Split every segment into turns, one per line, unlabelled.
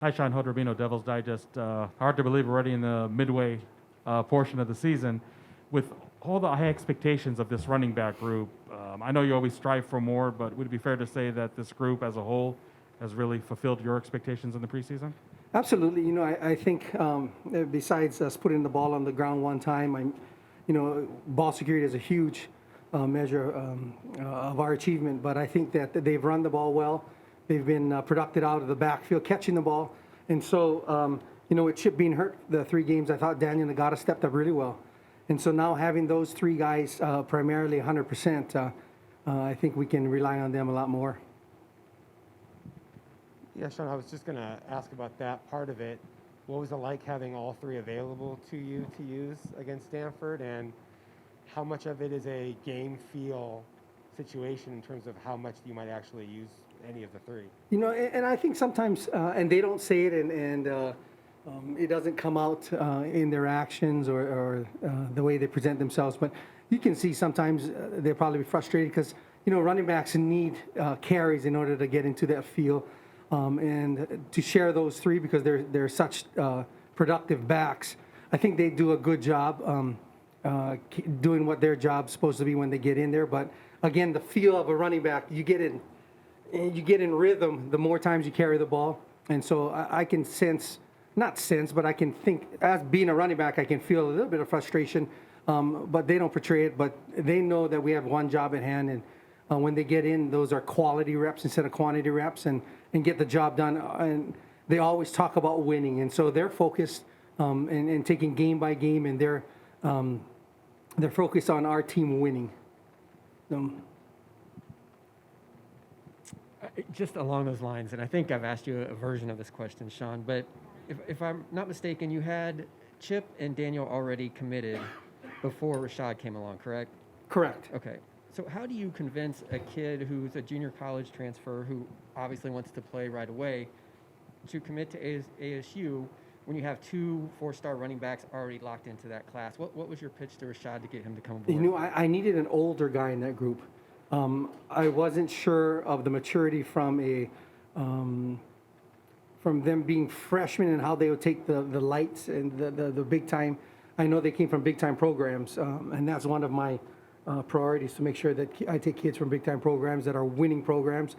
Hi, Sean Hood-Rubino, Devil's Digest. Hard to believe we're already in the midway portion of the season. With all the high expectations of this running back group, I know you always strive for more, but would it be fair to say that this group as a whole has really fulfilled your expectations in the preseason?
Absolutely. I think besides us putting the ball on the ground one time, ball security is a huge measure of our achievement. But I think that they've run the ball well. They've been productive out of the backfield, catching the ball. And so, with Chip being hurt the 3 games, I thought Daniel Nagata stepped up really well. And so now having those 3 guys primarily 100%, I think we can rely on them a lot more.
Yeah, Sean, I was just going to ask about that part of it. What was it like having all 3 available to you to use against Stanford, and how much of it is a game feel situation in terms of how much you might actually use any of the 3?
And I think sometimes, and they don't say it, and it doesn't come out in their actions or the way they present themselves, but you can see sometimes they're probably frustrated because, running backs need carries in order to get into that feel. And to share those 3 because they're such productive backs, I think they do a good job doing what their job's supposed to be when they get in there. But again, the feel of a running back, you get in rhythm the more times you carry the ball. And so I can but I can think, as being a running back, I can feel a little bit of frustration, but they don't portray it. But they know that we have one job at hand, and when they get in, those are quality reps instead of quantity reps, and get the job done. And they always talk about winning, and so they're focused and taking game by game, and they're focused on our team winning.
Just along those lines, and I think I've asked you a version of this question, Sean, but if I'm not mistaken, you had Chip and Daniel already committed before Rashad came along, correct?
Correct.
Okay. So how do you convince a kid who's a junior college transfer who obviously wants to play right away to commit to ASU when you have 2 4-star running backs already locked into that class? What was your pitch to Rashad to get him to come aboard?
I needed an older guy in that group. I wasn't sure of the maturity from them being freshmen and how they would take the lights and the big time. I know they came from big time programs, and that's one of my priorities, to make sure that I take kids from big time programs that are winning programs.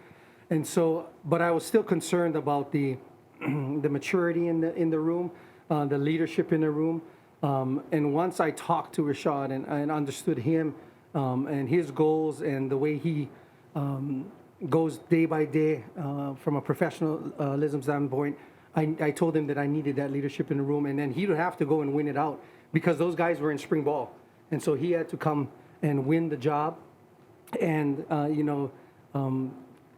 And so, but I was still concerned about the maturity in the room, the leadership in the room. And once I talked to Rashad and understood him and his goals and the way he goes day by day from a professionalism standpoint, I told him that I needed that leadership in the room, and then he would have to go and win it out because those guys were in spring ball. And so he had to come and win the job and,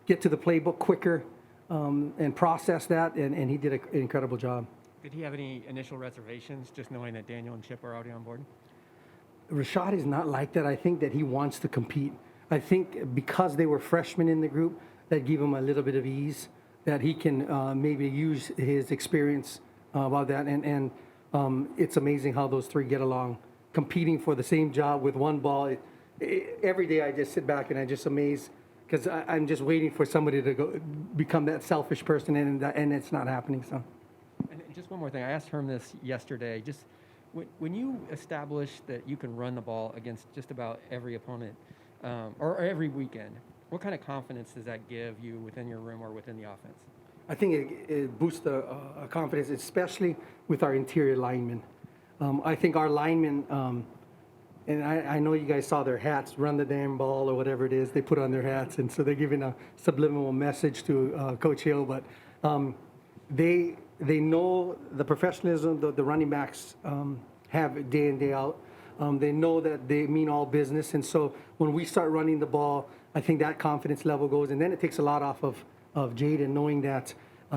get to the playbook quicker and process that, and he did an incredible job.
Did he have any initial reservations, just knowing that Daniel and Chip are already on board?
Rashad is not like that. I think that he wants to compete. I think because they were freshmen in the group, that gave him a little bit of ease, that he can maybe use his experience about that. And it's amazing how those 3 get along, competing for the same job with one ball. Every day I just sit back and I just amazed because I'm just waiting for somebody to go become that selfish person, and it's not happening. So.
And just one more thing. I asked Herm this yesterday. Just when you establish that you can run the ball against just about every opponent or every weekend, what kind of confidence does that give you within your room or within the offense?
I think it boosts the confidence, especially with our interior linemen. I think our linemen, and I know you guys saw their hats, run the damn ball or whatever it is they put on their hats, and so they're giving a subliminal message to Coach Hill, but they know the professionalism the running backs have day in, day out. They know that they mean all business, and so when we start running the ball, I think that confidence level goes, and then it takes a lot off of Jaden, knowing that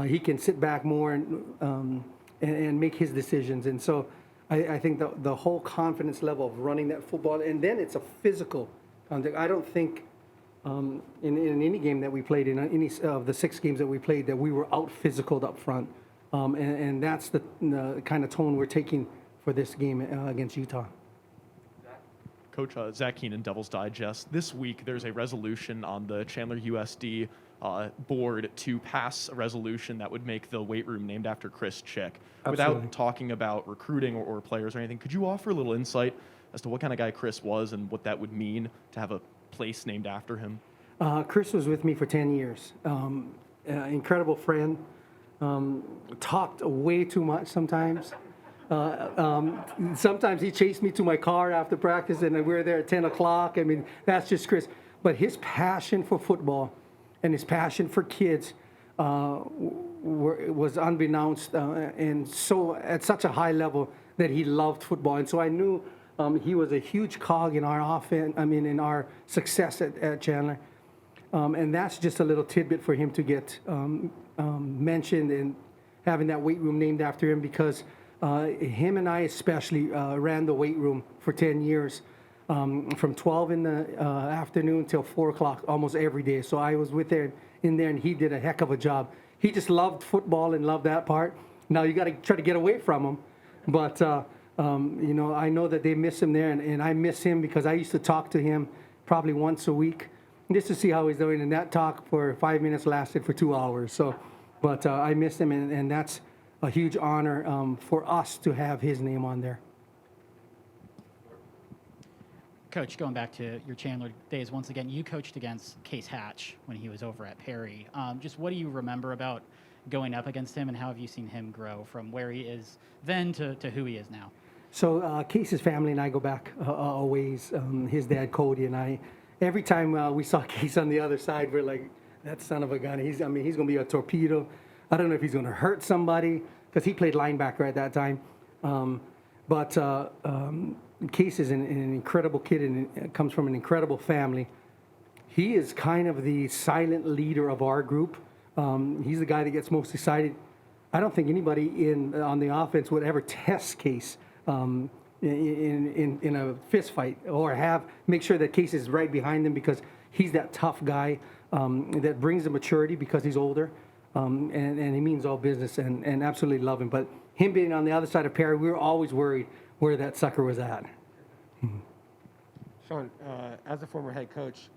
he can sit back more and make his decisions. And so I think the whole confidence level of running that football, and then it's a physical contact. I don't think in any game that we played, in any of the 6 games that we played, that we were out physicaled up front. And that's the kind of tone we're taking for this game against Utah.
Coach Zach Keenan, Devil's Digest. This week, there's a resolution on the Chandler USD board to pass a resolution that would make the weight room named after Chris Chick.
Absolutely.
Without talking about recruiting or players or anything, could you offer a little insight as to what kind of guy Chris was and what that would mean to have a place named after him?
Chris was with me for 10 years. Incredible friend. Talked way too much sometimes. Sometimes he chased me to my car after practice, and we were there at 10 o'clock. I mean, that's just Chris. But his passion for football and his passion for kids was unbeknownst, and so at such a high level that he loved football. And so I knew he was a huge cog in our offense. I mean, in our success at Chandler. And that's just a little tidbit for him to get mentioned and having that weight room named after him, because him and I especially ran the weight room for 10 years, from 12 in the afternoon till 4 o'clock almost every day. So I was in there, and he did a heck of a job. He just loved football and loved that part. Now you got to try to get away from him, but I know that they miss him there, and I miss him because I used to talk to him probably once a week just to see how he's doing. And that talk for 5 minutes lasted for 2 hours. So, but I miss him, and that's a huge honor for us to have his name on there.
Coach, going back to your Chandler days, once again, you coached against Case Hatch when he was over at Perry. Just what do you remember about going up against him, and how have you seen him grow from where he is then to who he is now?
So Case's family and I go back a ways. His dad, Cody, and I, every time we saw Case on the other side, we're like, that son of a gun. He's going to be a torpedo. I don't know if he's going to hurt somebody, because he played linebacker at that time. But Case is an incredible kid and comes from an incredible family. He is kind of the silent leader of our group. He's the guy that gets most excited. I don't think anybody on the offense would ever test Case in a fist fight, or make sure that Case is right behind him, because he's that tough guy that brings the maturity because he's older, and he means all business, and absolutely love him. But him being on the other side of Perry, we were always worried where that sucker was at.
Sean, as a former head coach,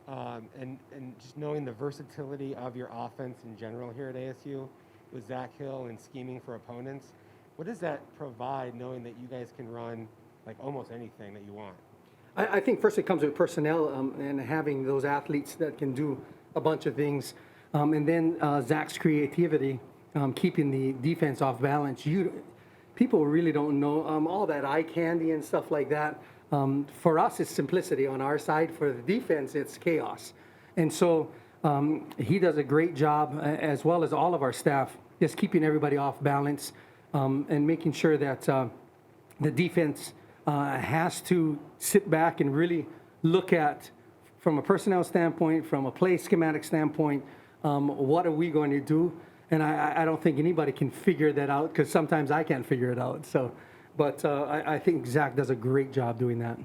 and just knowing the versatility of your offense in general here at ASU with Zach Hill and scheming for opponents, what does that provide, knowing that you guys can run like almost anything that you want?
I think first it comes with personnel and having those athletes that can do a bunch of things. And then Zach's creativity, keeping the defense off balance. People really don't know all that eye candy and stuff like that. For us, it's simplicity on our side. For the defense, it's chaos. And so he does a great job, as well as all of our staff, just keeping everybody off balance and making sure that the defense has to sit back and really look at, from a personnel standpoint, from a play schematic standpoint, what are we going to do? And I don't think anybody can figure that out, because sometimes I can't figure it out. So, but I think Zach does a great job doing that.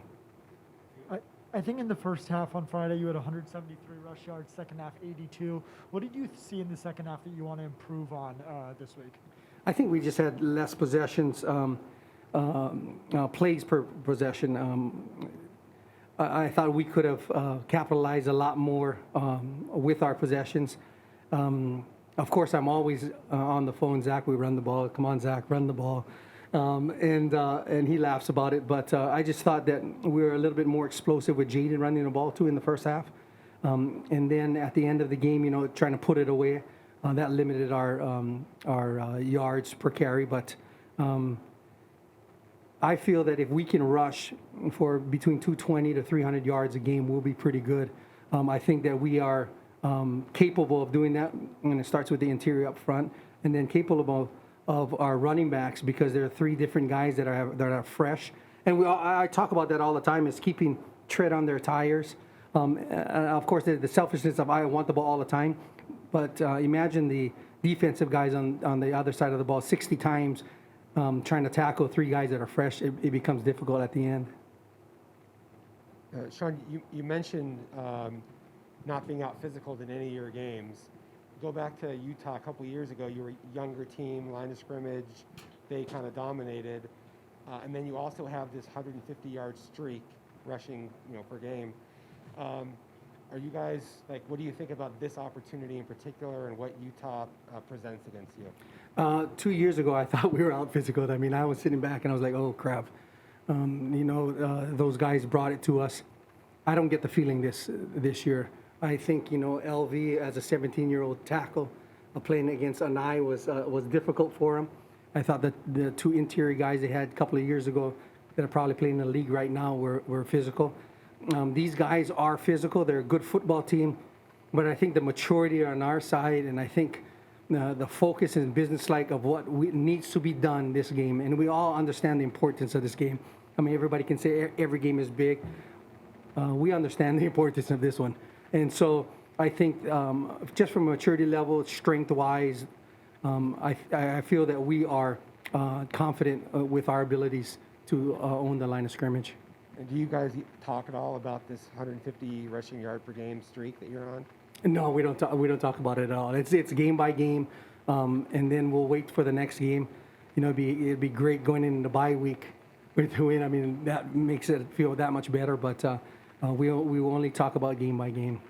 I think in the first half on Friday you had 173 rush yards, second half 82. What did you see in the second half that you want to improve on this week?
I think we just had less possessions, plays per possession. I thought we could have capitalized a lot more with our possessions. Of course, I'm always on the phone. Zach, we run the ball. Come on, Zach, run the ball. And he laughs about it. But I just thought that we were a little bit more explosive with Jaden running the ball too in the first half. And then at the end of the game, trying to put it away, that limited our yards per carry. But I feel that if we can rush for between 220 to 300 yards a game, we'll be pretty good. I think that we are capable of doing that, and it starts with the interior up front, and then capable of our running backs, because there are 3 different guys that are fresh. And I talk about that all the time, is keeping tread on their tires. Of course, the selfishness of I want the ball all the time, but imagine the defensive guys on the other side of the ball 60 times trying to tackle 3 guys that are fresh. It becomes difficult at the end.
Sean, you mentioned not being out physical in any of your games. Go back to Utah a couple years ago. You were a younger team, line of scrimmage. They kind of dominated. And then you also have this 150-yard streak rushing, per game. Are you guys, like, what do you think about this opportunity in particular and what Utah presents against you?
2 years ago, I thought we were out physical. I mean, I was sitting back and I was like, oh, crap. Those guys brought it to us. I don't get the feeling this year. I think, LV as a 17-year-old tackle playing against Anai was difficult for him. I thought that the two interior guys they had a couple of years ago that are probably playing in the league right now were physical. These guys are physical. They're a good football team. But I think the maturity on our side, and I think the focus and business-like of what needs to be done this game, and we all understand the importance of this game. I mean, everybody can say every game is big. We understand the importance of this one. And so I think just from a maturity level, strength-wise, I feel that we are confident with our abilities to own the line of scrimmage.
And do you guys talk at all about this 150 rushing yard per game streak that you're on?
No, we don't talk about it at all. It's game by game, and then we'll wait for the next game. It'd be great going into the bye week with win. I mean, that makes it feel that much better. But we will only talk about game by game.